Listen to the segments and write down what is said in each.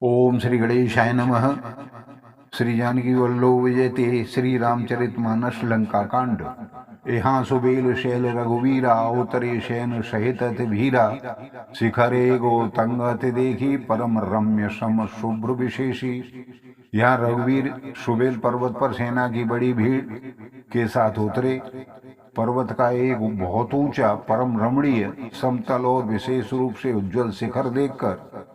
ओम श्री गणेशाय नमः। श्री जानकी वल्लभ विजयते श्री रामचरितमानस लंका कांड। यहाँ सुबेल शैल रघुवीरा उतरे शयन सहित अति भीरा। शिखरे गोतंग अति देखी परम रम्य सम शुभ्र विशेषी। यहाँ रघुवीर सुबेल पर्वत पर सेना की बड़ी भीड़ के साथ उतरे। पर्वत का एक बहुत ऊंचा परम रमणीय समतल और विशेष रूप से उज्जवल शिखर देखकर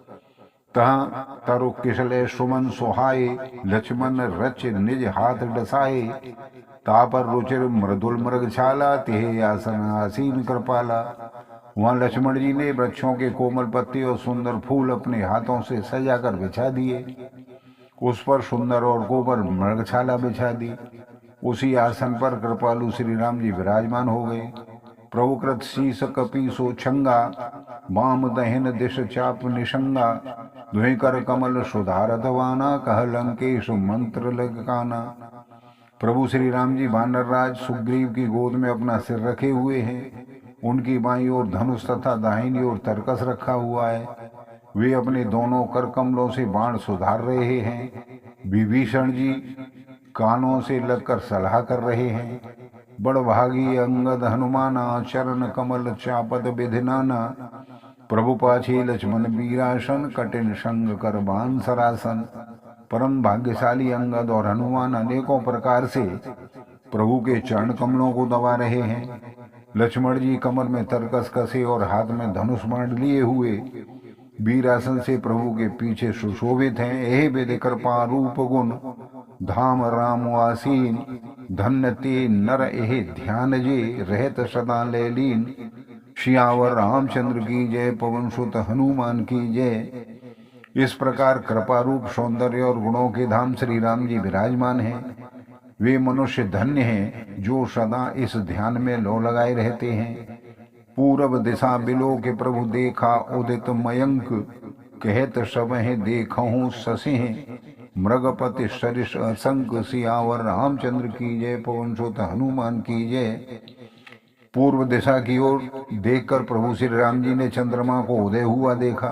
तहाँ तरु किसले सुमन सुहाए। लक्ष्मण रच निज हाथ डसाए। तापर रुचिर मृदुल मृगशाला तिहे आसन आसीन कृपाला। वहाँ लक्ष्मण जी ने वृक्षों के कोमल पत्ते और सुंदर फूल अपने हाथों से सजाकर बिछा दिए। उस पर सुंदर और कोमल मृगशाला बिछा दी। उसी आसन पर कृपालु श्री राम जी विराजमान हो गए। प्रभुकृत शीस कपीसो छंगा। वाम दहन दिश चाप निशंगा। दुहि कर कमल सुधारधवाना। कह लंकेश मंत्र लगकाना। प्रभु श्री राम जी वानरराज सुग्रीव की गोद में अपना सिर रखे हुए हैं। उनकी बाईं ओर धनुष तथा दाहिनी ओर तरकस रखा हुआ है। वे अपने दोनों कर कमलों से बाण सुधार रहे हैं। विभीषण जी कानों से लगकर सलाह कर रहे हैं। बड़भागी अंगद हनुमाना। चरण कमल चापद विधिनाना। प्रभु पाछे लक्ष्मण वीरासन। कठिन संग कर बान सरासन। परम भाग्यशाली अंगद और हनुमान अनेकों प्रकार से प्रभु के चरण कमलों को दबा रहे हैं। लक्ष्मण जी कमर में तरकस कसे और हाथ में धनुष बाण लिए हुए वीरासन से प्रभु के पीछे सुशोभित हैं। एह विधि कृपा रूप गुण धाम राम आसीन। धन्य ते नर एह ध्यान जे रहत सदा लैलीन। सियावर रामचंद्र की जय पवन सुत हनुमान की जय। इस प्रकार कृपा रूप सौंदर्य और गुणों के धाम श्री राम जी विराजमान हैं। वे मनुष्य धन्य हैं जो सदा इस ध्यान में लो लगाए रहते हैं। पूरब दिशा बिलो के प्रभु देखा उदित मयंक। कहत सब हैं देखहूँ ससिह। मृगपति सरिस असंक। सियावर रामचंद्र की जय पवन सुत हनुमान की जय। पूर्व दिशा की ओर देखकर प्रभु श्री राम जी ने चंद्रमा को उदय हुआ देखा।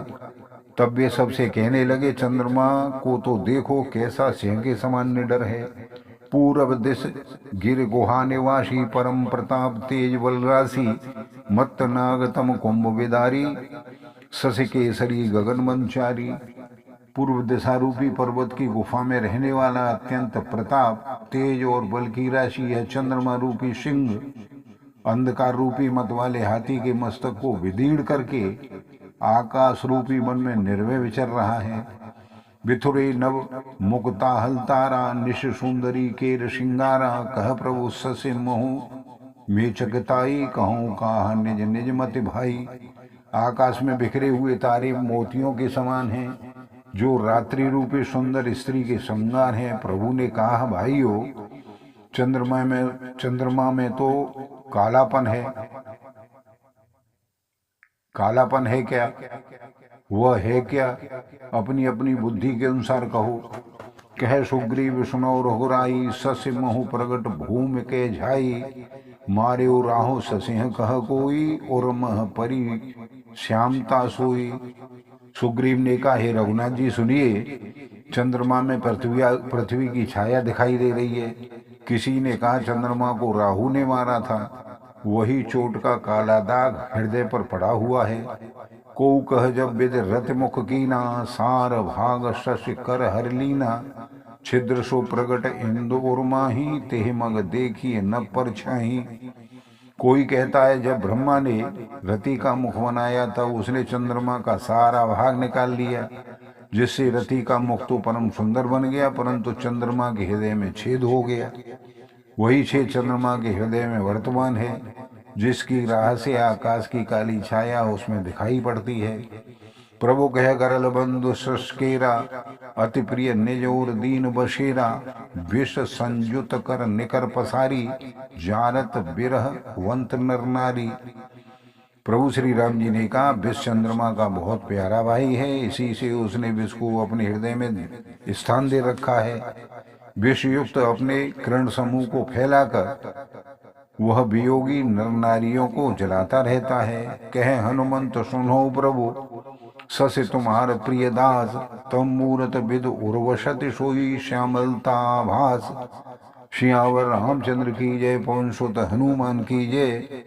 तब वे सबसे कहने लगे, चंद्रमा को तो देखो कैसा सिंह के समान निडर है। पूरब दिश गिर गुहा निवासी। परम प्रताप तेज बलराशि। मत्त नागतम कुंभ विदारी। शशि केसरी गगन मंचारी। पूर्व दिशा रूपी पर्वत की गुफा में रहने वाला अत्यंत प्रताप तेज और बल की राशि है चंद्रमा रूपी सिंह अंधकार रूपी मत वाले हाथी के मस्तक को विदीर्ण करके आकाश रूपी वन में निर्भय विचर रहा है। बिथुरे नव मुक्ता हलतारा। निश सुंदरी केर सिंगारा। कह प्रभु ससे महु मेचकताई। कहूँ कहा निज निज मत भाई। आकाश में बिखरे हुए तारे मोतियों के समान हैं जो रात्रि रूपी सुंदर स्त्री के श्रृंगार हैं। प्रभु ने कहा, भाइयों चंद्रमा में तो कालापन है क्या? वह है क्या? अपनी अपनी बुद्धि के अनुसार कहो। कह सुग्रीव सुनो रघुराई। सस्य महु प्रगट भूमि के झाई। मारे राहो ससिह कह कोई। और मह परी श्यामता सोई। सुग्रीव ने कहा, हे रघुनाथ जी सुनिए, चंद्रमा में पृथ्वी की छाया दिखाई दे रही है। किसी ने कहा चंद्रमा को राहु ने मारा था। वही चोट का काला दाग हृदय पर पड़ा हुआ है। को कह जब विद रथ मुख कीना। सार भाग शशि कर हर लीना। छिद्र सो प्रगट इंदु उर्माही। तेह मग देखिए न परछाई। कोई कहता है जब ब्रह्मा ने रति का मुख बनाया तब उसने चंद्रमा का सारा भाग निकाल लिया, जिससे रति का मुख तो परम सुंदर बन गया, परंतु चंद्रमा के हृदय में छेद हो गया। वही छेद चंद्रमा के हृदय में वर्तमान है, जिसकी राह से आकाश की काली छाया उसमें दिखाई पड़ती है। प्रभु कह गरल बंधु सस्केरा। अति प्रिय निज और दीन बशेरा। विष संयुत कर निकर पसारी। जानत बिरह वंत नर नारी। प्रभु श्री राम जी ने कहा, विष चंद्रमा का बहुत प्यारा भाई है, इसी से उसने विष को अपने हृदय में स्थान दे रखा है। विष युक्त अपने किरण समूह को फैलाकर वह वियोगी नर नारियों को जलाता रहता है। कहे हनुमंत सुनो प्रभु। ससे तुम्हार प्रिय दास, तम मूरत विद उर्वशति सोई श्यामलता भास। सियावर रामचंद्र की जय, पवन सुत हनुमान की जय।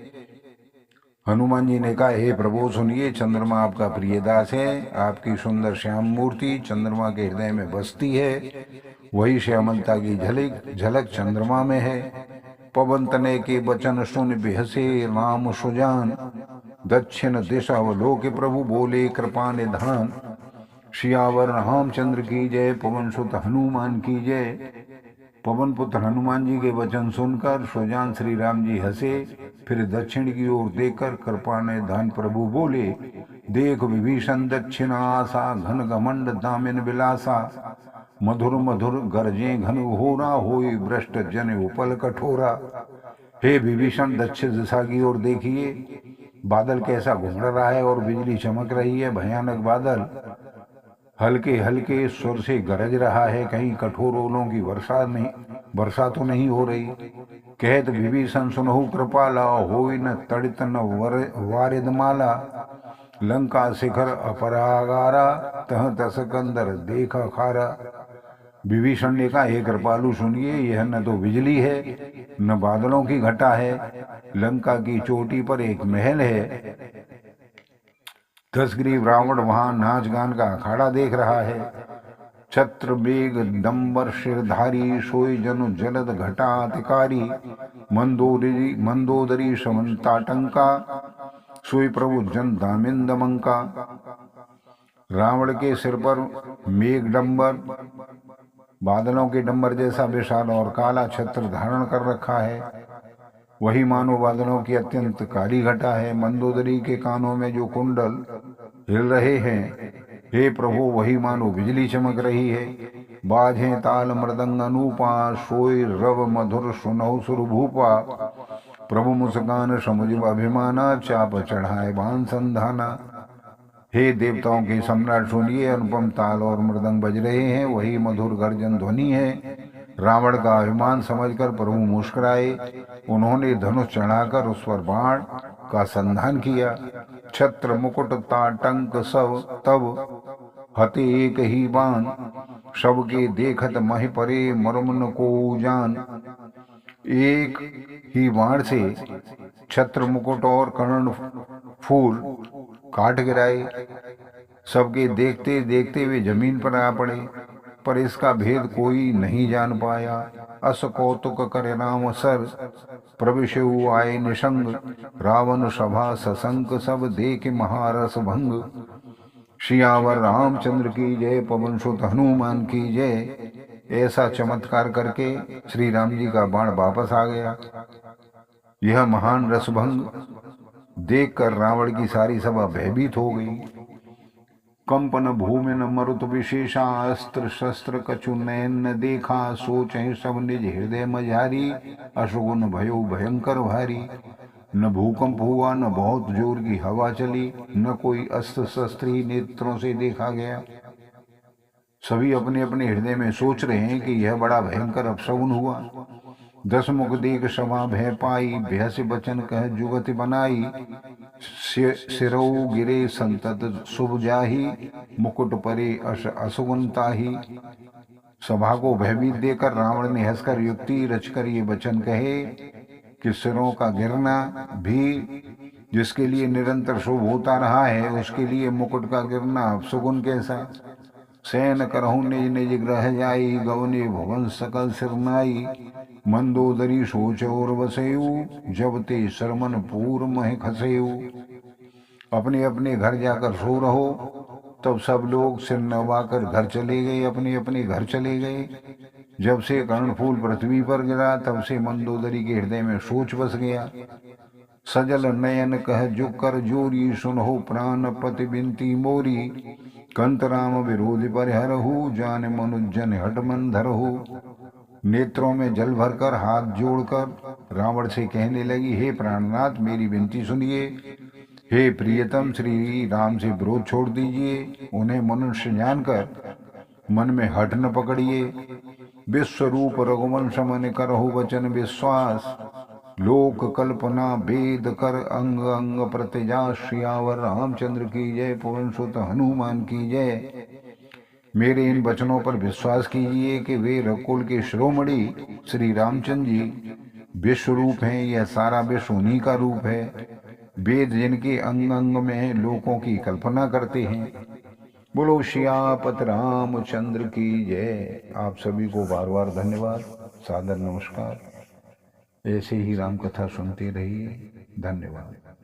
हनुमान जी ने कहा, हे प्रभु सुनिए, चंद्रमा आपका प्रिय दास है। आपकी सुंदर श्याम मूर्ति चंद्रमा के हृदय में बसती है। वही श्यामलता की झलक झलक चंद्रमा में है। पवन तनय के वचन सुन बिहसे राम सुजान, दक्षिण दिशा अवलोक प्रभु बोले कृपा निधान। सियावर रामचंद्र की जय, पवन सुत हनुमान की जय। पवन पुत्र हनुमान जी के वचन सुनकर सुजान श्री राम जी हंसे, फिर दक्षिण की ओर देखकर कृपा निधान प्रभु बोले, देख विभीषण दक्षिण आसा, घन घमंड दामिन विलासा। मधुर मधुर गरजे घन घोरा, होई भ्रष्ट जन उपल कठोरा। हे विभीषण, दक्षिण दिशा की ओर देखिए, बादल कैसा घूम रहा है और बिजली चमक रही है। भयानक बादल हल्के हल्के स्वर से गरज रहा है। कहीं कठोर ओलों की वर्षा तो नहीं हो रही। कहत विभीषण सुनहु कृपाला, होई न तड़ित न वारिद माला। लंका शिखर अपरागारा, तह तस कंदर देखा खारा। विभीषण ने कहा, हे कृपालु सुनिए, यह न तो बिजली है न बादलों की घटा है। लंका की चोटी पर एक महल है। दशग्रीव रावण वहां नाच गान का अखाड़ा देख रहा है। छत्र बेग दंबर शिरधारी, सोई जनु जलद घटातिकारी। मंदोदरी समन्ताटंका, सोई प्रभु जन दामिंद मंका। रावण के सिर पर मेघ डंबर, बादलों के डंबर जैसा विशाल और काला छत्र धारण कर रखा है। वही मानो बादलों की अत्यंत काली घटा है। मंदोदरी के कानों में जो कुंडल हिल रहे हैं, हे प्रभु, वही मानो बिजली चमक रही है। बाजे ताल मृदंग अनूपा, सोई रव मधुर सुनहु सुरभूपा। प्रभु मुस्कान समुझ अभिमाना, चाप चढ़ाए बाण संधाना। हे देवताओं के सम्राट सुनिए, अनुपम ताल और मृदंग बज रहे हैं, वही मधुर गर्जन ध्वनि है। रावण का अभिमान समझकर प्रभु मुस्कुराए। उन्होंने धनुष चढ़ाकर उस पर बाण का संधान किया। छत्र मुकुट ताटंक सब तब हते एक ही बाण, सबके देखत महि परे मर्मन को जान। एक ही बाण से छत्र मुकुट और कर्ण फूल काट गिराए। सबके देखते देखते वे जमीन पर आ पड़े, पर इसका भेद कोई नहीं जान पाया। अस कौतुक करे राम सर, प्रविशु आए निशंग। रावण सभा ससंक, सब देख महारस भंग। सियावर रामचंद्र की जय, पवन सुत हनुमान की जय। ऐसा चमत्कार करके श्री राम जी का बाण वापस आ गया। यह महान रसभंग देखकर रावण की सारी सभा भयभीत हो गई। कंपन भूमि न मरुत विशेषा, अस्त्र शस्त्र कछु नयन न देखा। सोचहि सब निज हृदय मझारी, अशुगुन भयो भयंकर भारी। न भूकंप हुआ, न बहुत जोर की हवा चली, न कोई अस्त्र शस्त्र ही नेत्रों से देखा गया। सभी अपने अपने हृदय में सोच रहे हैं कि यह बड़ा भयंकर अपशगुन हुआ। दस मुख देख सभा भय पाई, भय से बचन कह जुगति बनाई। सिरौ गिरे संतत शुभ जाही, मुकुट परे असुगुनताही। सभा को भयभीत देकर रावण ने हंसकर युक्ति रचकर ये वचन कहे कि सिरों का गिरना भी जिसके लिए निरंतर शुभ होता रहा है, उसके लिए मुकुट का गिरना अपशगुन कैसा। सैन करहु निज निज ग्रह जाई, गवने भवन सकल सिरनाई। मंदोदरी सोच और बसेऊ, जब ते शर्मन पूर मह खसेऊ। अपने अपने घर जाकर सो रहो। तब सब लोग सिर नवाकर घर चले गए, अपने अपने घर चले गए। जब से कर्णफूल पृथ्वी पर गिरा, तब से मंदोदरी के हृदय में सोच बस गया। सजल नयन कह जो कर जोरी, सुनहो प्राण पति बिनती मोरी। कंत राम विरोध पर हरहु, जान मनुजन हट मन धरहु। नेत्रों में जल भरकर हाथ जोड़कर रावण से कहने लगी, हे प्राणनाथ, मेरी विनती सुनिए। हे प्रियतम, श्री राम से विरोध छोड़ दीजिए। उन्हें मनुष्य जानकर मन में हठ न पकड़िए। विश्वरूप रघुवंश मन करहु वचन विश्वास। लोक कल्पना वेद कर अंग अंग प्रत्यजा श्यावर रामचंद्र की जय। पवन सुत हनुमान की जय। मेरे इन वचनों पर विश्वास कीजिए कि वे रकुल के शिरोमणि श्री रामचंद्र जी विश्व रूप हैं। यह सारा विश्व उन्हीं का रूप है। वेद जिनके अंग अंग में है, लोकों की कल्पना करते हैं। बोलो सियापत रामचंद्र की जय। आप सभी को बार बार धन्यवाद, सादर नमस्कार। ऐसे ही राम कथा सुनते रहिए। धन्यवाद।